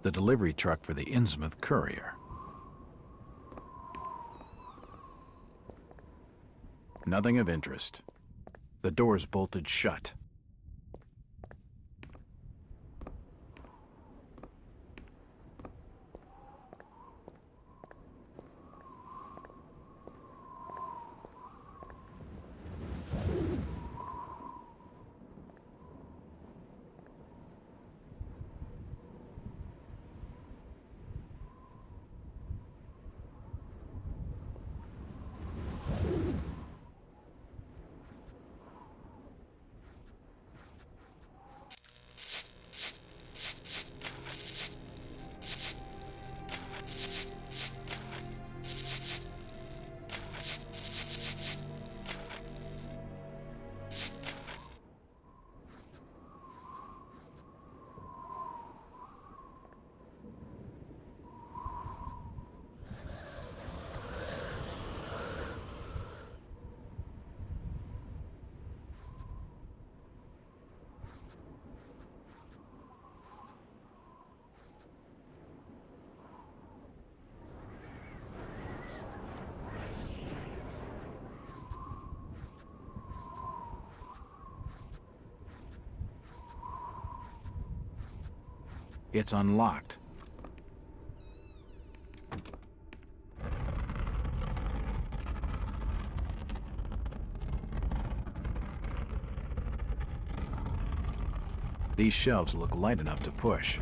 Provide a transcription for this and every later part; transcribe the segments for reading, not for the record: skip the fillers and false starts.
The delivery truck for the Innsmouth courier. Nothing of interest. The door's bolted shut. It's unlocked. These shelves look light enough to push.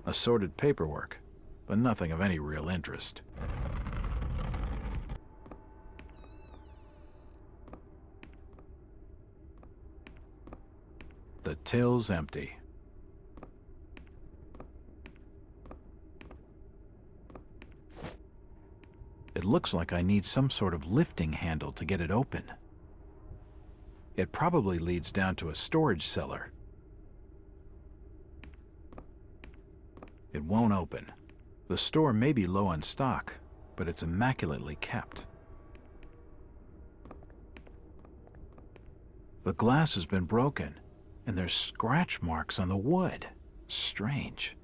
Assorted paperwork, but nothing of any real interest. The till's empty. It looks like I need some sort of lifting handle to get it open. It probably leads down to a storage cellar. It won't open. The store may be low on stock, but it's immaculately kept. The glass has been broken, and there's scratch marks on the wood. Strange.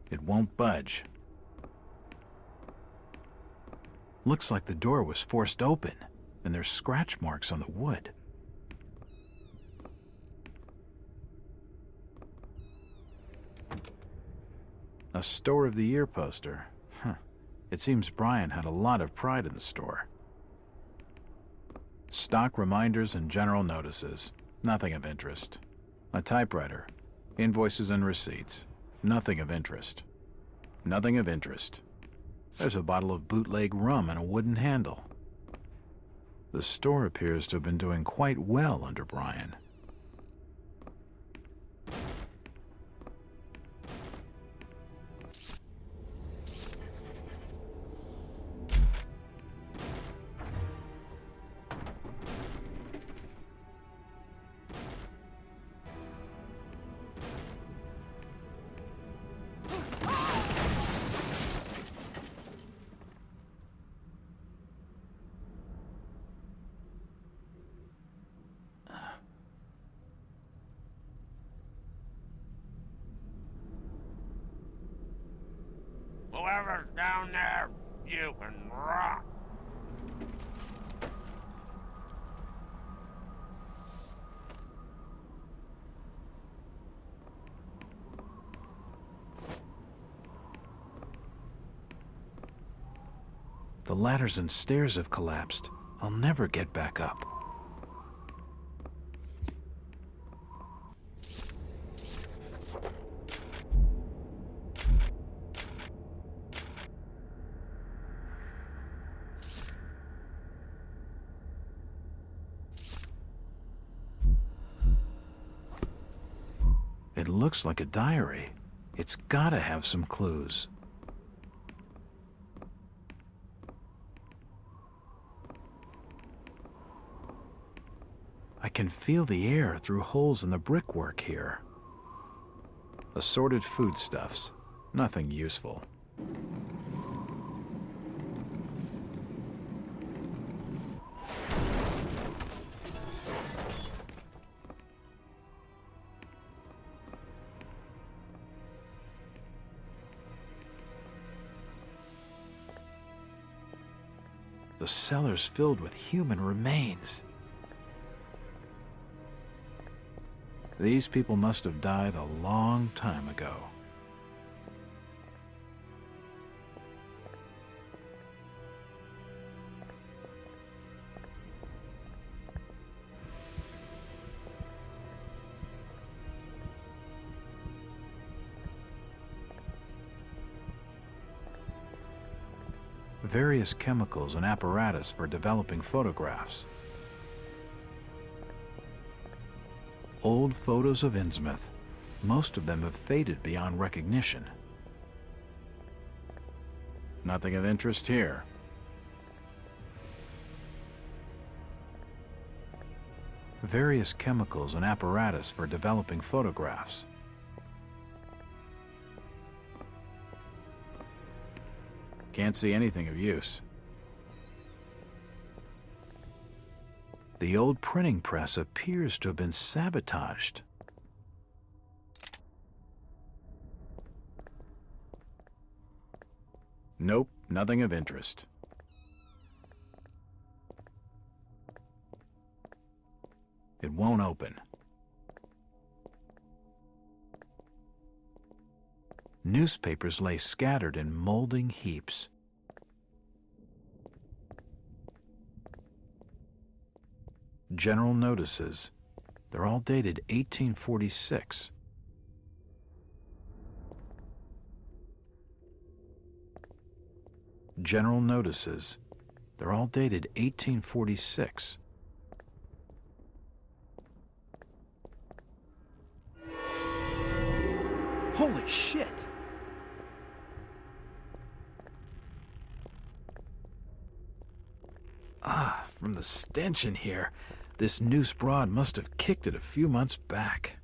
It won't budge. Looks like the door was forced open, and there's scratch marks on the wood. A Store of the Year poster. Huh. It seems Brian had a lot of pride in the store. Stock reminders and general notices. Nothing of interest. A typewriter. Invoices and receipts. Nothing of interest. Nothing of interest. There's a bottle of bootleg rum and a wooden handle. The store appears to have been doing quite well under Brian. Whoever's down there, you can rot. The ladders and stairs have collapsed. I'll never get back up. It looks like a diary. It's gotta have some clues. I can feel the air through holes in the brickwork here. Assorted foodstuffs. Nothing useful. The cellar's filled with human remains. These people must have died a long time ago. Various chemicals and apparatus for developing photographs. Old photos of Innsmouth. Most of them have faded beyond recognition. Nothing of interest here. Various chemicals and apparatus for developing photographs. Can't see anything of use. The old printing press appears to have been sabotaged. Nope, nothing of interest. It won't open. Newspapers lay scattered in molding heaps. General notices. They're all dated 1846. General notices. They're all dated 1846. Holy shit! Ah, from the stench in here, this noose broad must have kicked it a few months back.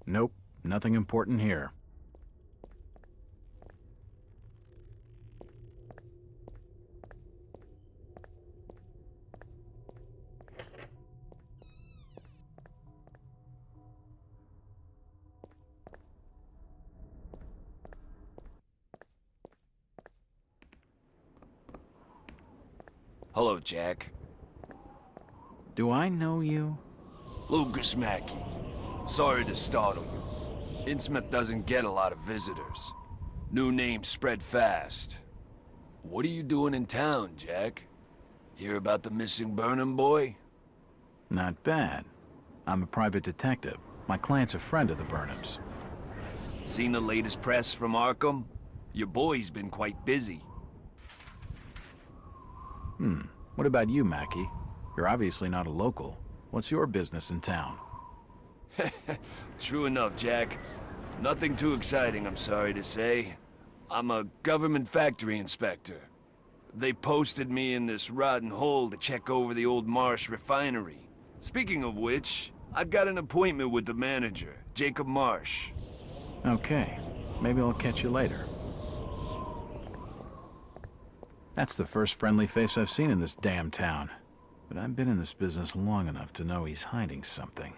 Nope, nothing important here. Hello, Jack. Do I know you? Lucas Mackey. Sorry to startle you. Innsmouth doesn't get a lot of visitors. New names spread fast. What are you doing in town, Jack? Hear about the missing Burnham boy? Not bad. I'm a private detective. My client's a friend of the Burnhams. Seen the latest press from Arkham? Your boy's been quite busy. What about you, Mackey? You're obviously not a local. What's your business in town? True enough, Jack. Nothing too exciting, I'm sorry to say. I'm a government factory inspector. They posted me in this rotten hole to check over the old Marsh refinery. Speaking of which, I've got an appointment with the manager, Jacob Marsh. Okay, maybe I'll catch you later. That's the first friendly face I've seen in this damn town. But I've been in this business long enough to know he's hiding something.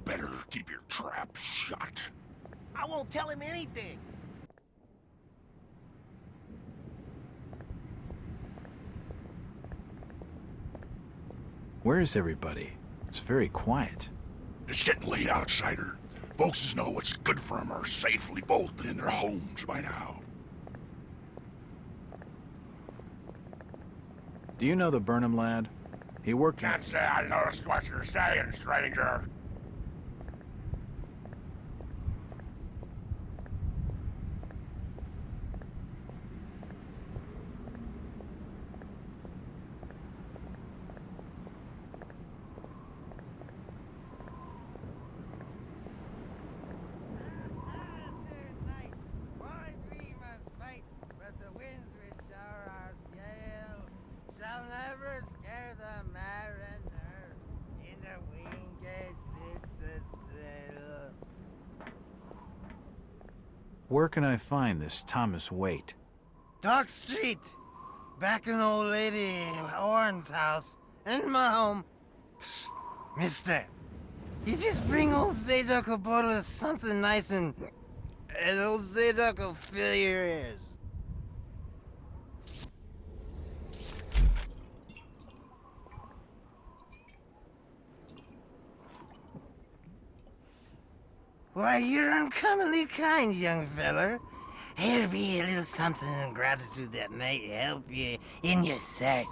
Better keep your trap shut. I won't tell him anything. Where is everybody? It's very quiet. It's getting late, outsider. Folks know what's good for 'em are safely bolted in their homes by now. Do you know the Burnham lad? He worked in... Can't say I noticed what you're saying, stranger. Where can I find this Thomas Waite? Dock Street. Back in old lady Orne's house. In my home. Psst, mister. You just bring old Zadok a bottle of something nice and old Zadok will fill your ears. Why, you're uncommonly kind, young feller. Here'll be a little something in gratitude that might help you in your search.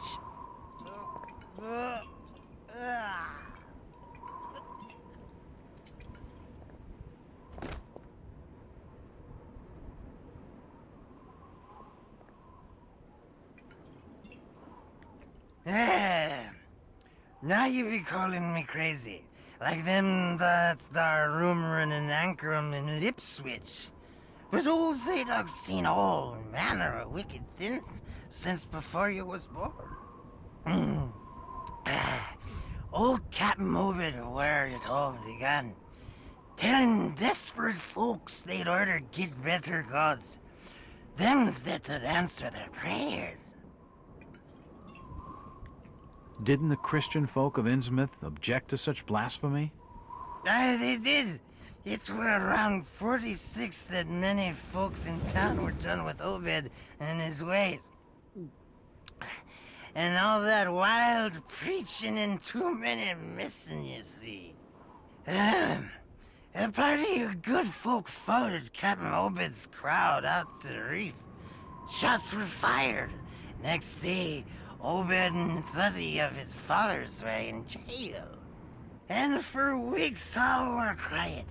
Now you be calling me crazy. Like them that's thar rumoring and anchoring in Ipswich. But old Zadok's seen all manner of wicked things since before you was born. Old Captain Obed where it all began. Telling desperate folks they'd orter get better gods. Them's that'd answer their prayers. Didn't the Christian folk of Innsmouth object to such blasphemy? Aye, they did. It were around 46 that many folks in town were done with Obed and his ways. And all that wild preaching and too many missing, you see. A party of good folk followed Captain Obed's crowd out to the reef. Shots were fired. Next day, Obed and 30 of his followers were in jail. And for weeks all were quiet,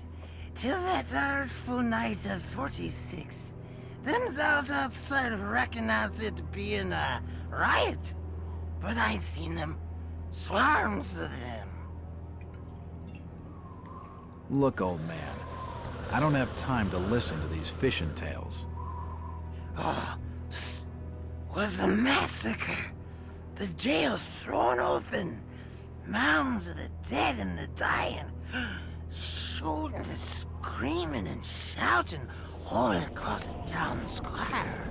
till that artful night of 46. Them's out outside reckoned out it being a riot. But I'd seen them, swarms of them. Look, old man, I don't have time to listen to these fishing tales. Oh, psst, was a massacre. The jail thrown open. Mounds of the dead and the dying. Shooting and screaming and shouting all across the town square.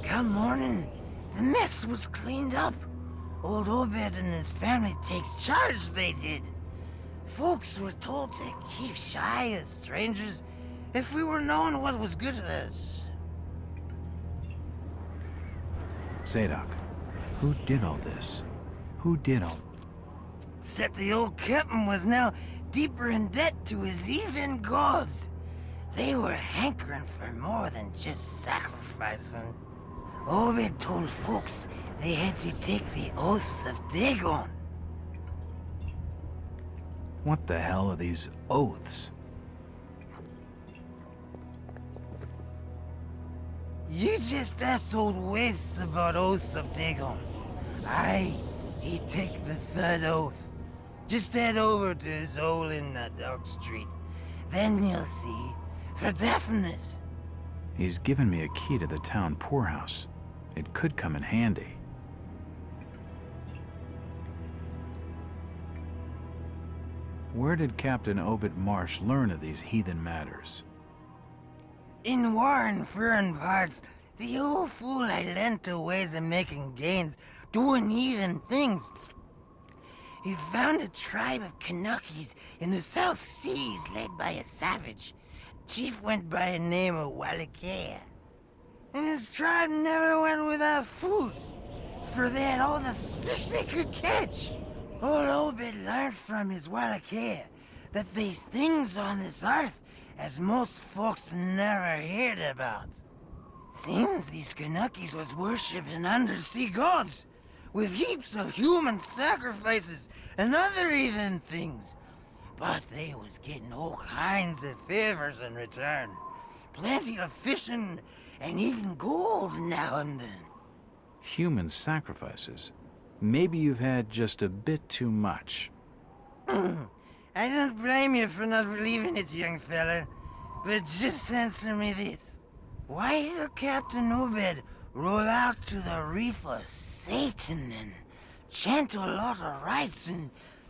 Come morning, the mess was cleaned up. Old Obed and his family takes charge, they did. Folks were told to keep shy of strangers if we were knowing what was good for us. Zadok, who did all this? Who did all... Except the old captain was now deeper in debt to his heathen gods. They were hankering for more than just sacrificing. Obed told folks they had to take the oaths of Dagon. What the hell are these oaths? You just asked old Wes about oaths of Dagon. Aye, he take the third oath. Just head over to his hole in Dock Street. Then you'll see, for definite. He's given me a key to the town poorhouse. It could come in handy. Where did Captain Obed Marsh learn of these heathen matters? In warring foreign parts, the old fool had learned to ways of making gains, doing heathen things. He found a tribe of Kanakis in the South Seas led by a savage. Chief went by a name of Wallachia. And his tribe never went without food, for they had all the fish they could catch. Old Obed learned from his Wallachia that there's things on this earth as most folks never heard about. Seems these Kanukis was worshipping undersea gods, with heaps of human sacrifices and other heathen things. But they was getting all kinds of favors in return. Plenty of fishing and even gold now and then. Human sacrifices? Maybe you've had just a bit too much. I don't blame you for not believing it, young fella. But just answer me this. Why did Captain Obed roll out to the reef of Satan and chant a lot of rites and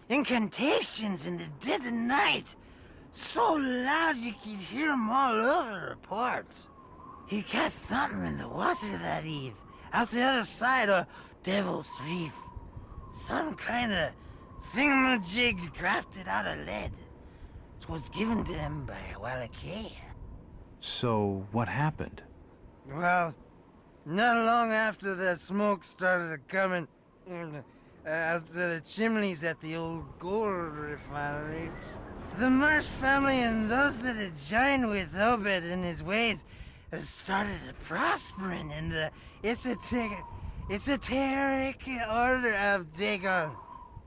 incantations in the dead of night? So loud you could hear 'em all over the port. He cast something in the water that eve, out the other side of Devil's Reef. Some kind of thingamajig crafted out of lead. It was given to him by a Wallachia. So, what happened? Well, not long after the smoke started coming out of the chimneys at the old gold refinery, the Marsh family and those that had joined with Obed in his ways started prospering in the esoteric order of Dagon.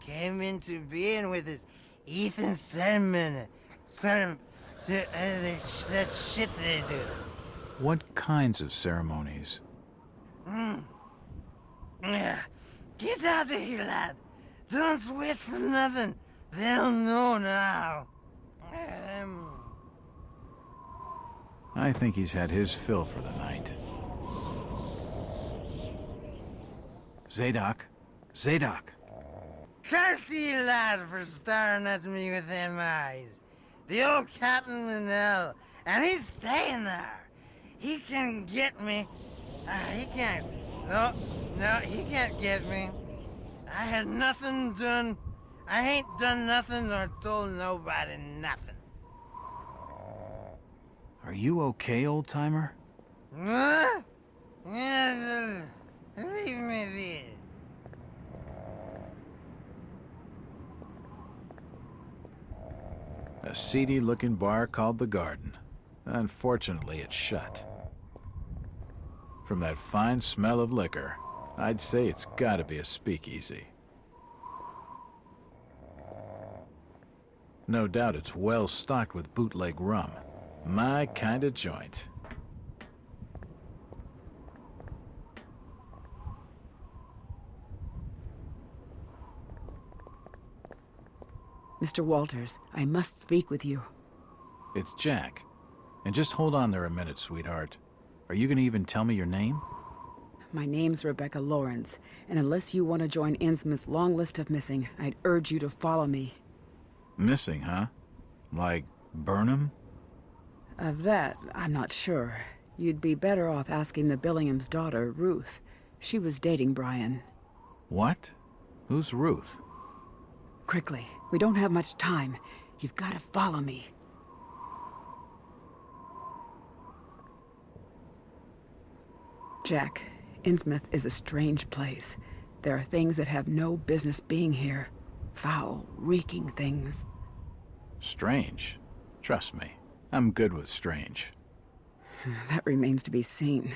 Came into being with his Ethan sermon. That shit they do. What kinds of ceremonies? Yeah. Get out of here, lad. Don't wait for nothing. They'll know now. I think he's had his fill for the night. Zadok! Zadok! Curse you, lad, for staring at me with them eyes. The old captain in hell, and he's staying there. He can get me. He can't. No, he can't get me. I had nothing done. I ain't done nothing or told nobody nothing. Are you okay, old-timer? Huh? Yeah, leave me be. A seedy-looking bar called The Garden. Unfortunately, it's shut. From that fine smell of liquor, I'd say it's gotta be a speakeasy. No doubt it's well stocked with bootleg rum. My kind of joint. Mr. Walters, I must speak with you. It's Jack. And just hold on there a minute, sweetheart. Are you gonna even tell me your name? My name's Rebecca Lawrence, and unless you want to join Innsmouth's long list of missing, I'd urge you to follow me. Missing, huh? Like Burnham? Of that, I'm not sure. You'd be better off asking the Billingham's daughter, Ruth. She was dating Brian. What? Who's Ruth? Quickly, we don't have much time. You've got to follow me. Jack, Innsmouth is a strange place. There are things that have no business being here. Foul, reeking things. Strange. Trust me, I'm good with strange. That remains to be seen,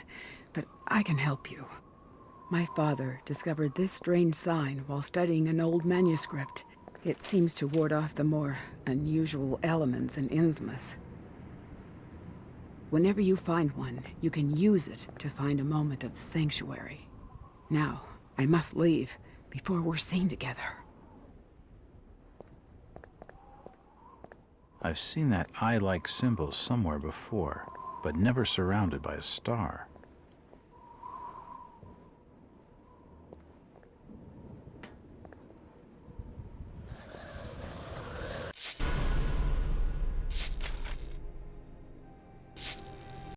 but I can help you. My father discovered this strange sign while studying an old manuscript. It seems to ward off the more unusual elements in Innsmouth. Whenever you find one, you can use it to find a moment of sanctuary. Now, I must leave before we're seen together. I've seen that eye-like symbol somewhere before, but never surrounded by a star.